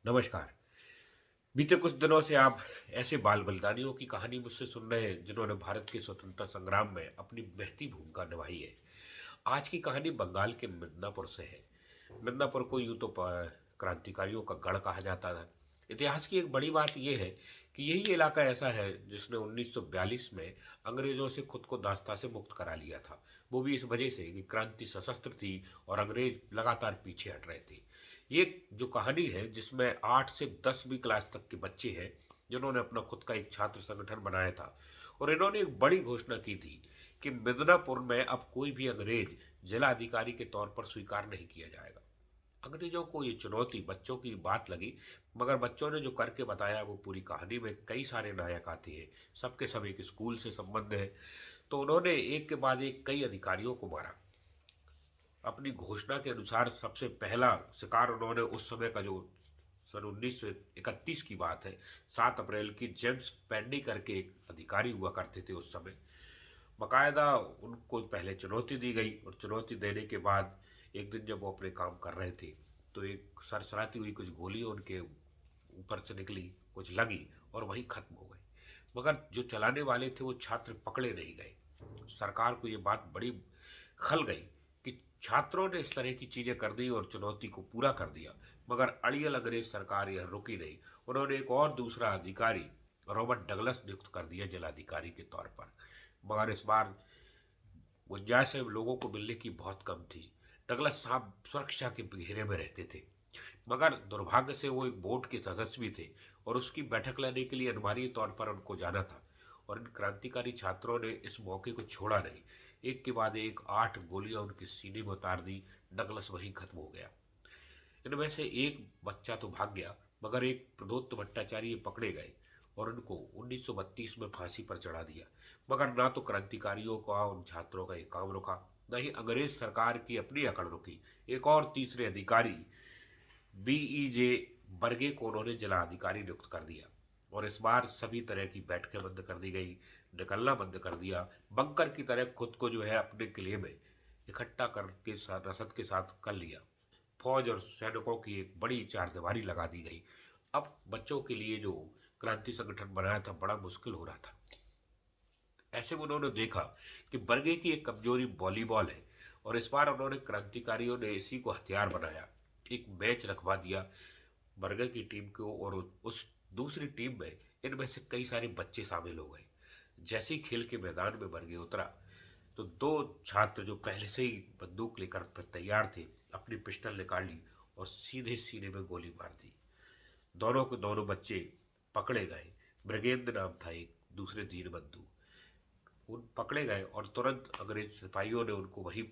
नमस्कार। बीते कुछ दिनों से आप ऐसे बाल बलिदानियों की कहानी मुझसे सुन रहे हैं जिन्होंने भारत के स्वतंत्रता संग्राम में अपनी महती भूमिका निभाई है। आज की कहानी बंगाल के मिदनापुर से है। मिदनापुर को यूं तो क्रांतिकारियों का गढ़ कहा जाता था। इतिहास की एक बड़ी बात यह है कि यही इलाका ऐसा है जिसने 1942 में अंग्रेजों से खुद को दास्ता से मुक्त करा लिया था। वो भी इस वजह से कि क्रांति सशस्त्र थी और अंग्रेज लगातार पीछे हट रहे थे। ये जो कहानी है जिसमें 8 से 10वीं क्लास तक के बच्चे हैं जिन्होंने अपना खुद का एक छात्र संगठन बनाया था और इन्होंने एक बड़ी घोषणा की थी कि मिदनापुर में अब कोई भी अंग्रेज जिला अधिकारी के तौर पर स्वीकार नहीं किया जाएगा। अंग्रेजों को ये चुनौती बच्चों की बात लगी, मगर बच्चों ने जो करके बताया वो पूरी कहानी में कई सारे नायक आते हैं। सबके सब एक स्कूल से संबंध है। तो उन्होंने एक के बाद एक कई अधिकारियों को मारा। अपनी घोषणा के अनुसार सबसे पहला शिकार उन्होंने उस समय का जो सन 1931 की बात है, 7 अप्रैल की जेम्स पैंडी करके एक अधिकारी हुआ करते थे उस समय। बकायदा उनको पहले चुनौती दी गई और चुनौती देने के बाद एक दिन जब वो अपने काम कर रहे थे तो एक सरसराती हुई कुछ गोलियां उनके ऊपर से निकली, कुछ लगी और वहीं खत्म हो गई। मगर जो चलाने वाले थे वो छात्र पकड़े नहीं गए। सरकार को ये बात बड़ी खल गई कि छात्रों ने इस तरह की चीजें कर दी और चुनौती को पूरा कर दिया, मगर अड़ियल अंग्रेज सरकार यह रुकी नहीं। उन्होंने एक और दूसरा अधिकारी रॉबर्ट डगलस नियुक्त कर दिया जिलाधिकारी के तौर पर। मगर इस बार गुंजाइश लोगों को मिलने की बहुत कम थी। डगलस साहब सुरक्षा के घेरे में रहते थे, मगर दुर्भाग्य से वो एक बोर्ड के सदस्य भी थे और उसकी बैठक लेने के लिए अनिवार्य तौर पर उनको जाना था। और इन क्रांतिकारी छात्रों ने इस मौके को छोड़ा नहीं। एक के बाद एक 8 गोलियां उनके सीने में उतार दी। डगलस वहीं खत्म हो गया। इनमें से एक बच्चा तो भाग गया, मगर एक प्रदोत्त भट्टाचार्य पकड़े गए और उनको 1932 में फांसी पर चढ़ा दिया। मगर ना तो क्रांतिकारियों का उन छात्रों का ये काम रुका, न ही अंग्रेज सरकार की अपनी अकड़ रुकी। एक और तीसरे अधिकारी बीईजे बर्गे को उन्होंने जिला अधिकारी नियुक्त कर दिया और इस बार सभी तरह की बैठकें बंद कर दी गई, निकलना बंद कर दिया। बंकर की तरह खुद को जो है अपने किले में इकट्ठा करके रसद के साथ कर लिया। फौज और सैनिकों की एक बड़ी चारदीवारी लगा दी गई। अब बच्चों के लिए जो क्रांति संगठन बनाया था बड़ा मुश्किल हो रहा था। ऐसे में उन्होंने देखा कि बर्गे की एक कमजोरी वॉलीबॉल है और इस बार उन्होंने क्रांतिकारियों ने इसी को हथियार बनाया। एक मैच रखवा दिया बर्गर की टीम को और उस दूसरी टीम में इनमें से कई सारे बच्चे शामिल हो गए। जैसे ही खेल के मैदान में बर्गे उतरा तो दो छात्र जो पहले से ही बंदूक लेकर तैयार थे अपनी पिस्टल निकाल ली और सीधे सीने में गोली मार दी। दोनों के दोनों बच्चे पकड़े गए। ब्रिगेंद्र नाम था एक, दूसरे दीनबंधु। उन पकड़े गए और तुरंत अंग्रेज सिपाहियों ने उनको वही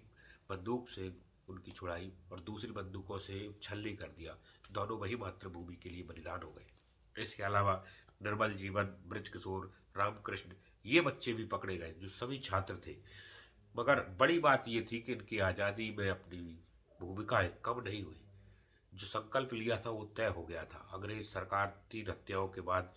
बंदूक से उनकी छुड़ाई और दूसरी बंदूकों से छलनी कर दिया। दोनों वही मातृभूमि के लिए बलिदान हो गए। इसके अलावा निर्मल जीवन, ब्रजकिशोर, रामकृष्ण, ये बच्चे भी पकड़े गए जो सभी छात्र थे। मगर बड़ी बात ये थी कि इनकी आज़ादी में अपनी भूमिकाएं कम नहीं हुई। जो संकल्प लिया था वो तय हो गया था। अंग्रेज सरकार 3 हत्याओं के बाद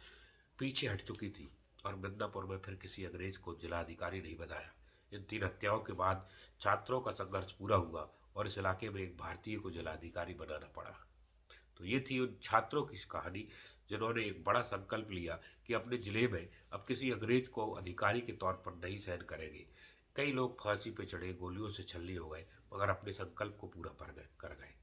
पीछे हट चुकी थी और मिदनापुर में फिर किसी अंग्रेज को जिलाधिकारी नहीं बनाया। इन 3 हत्याओं के बाद छात्रों का संघर्ष पूरा हुआ और इस इलाके में एक भारतीय को जिलाधिकारी बनाना पड़ा। तो ये थी उन छात्रों की कहानी जिन्होंने एक बड़ा संकल्प लिया कि अपने जिले में अब किसी अंग्रेज को अधिकारी के तौर पर नहीं सहन करेंगे। कई लोग फांसी पे चढ़े, गोलियों से छलनी हो गए, मगर अपने संकल्प को पूरा कर गए।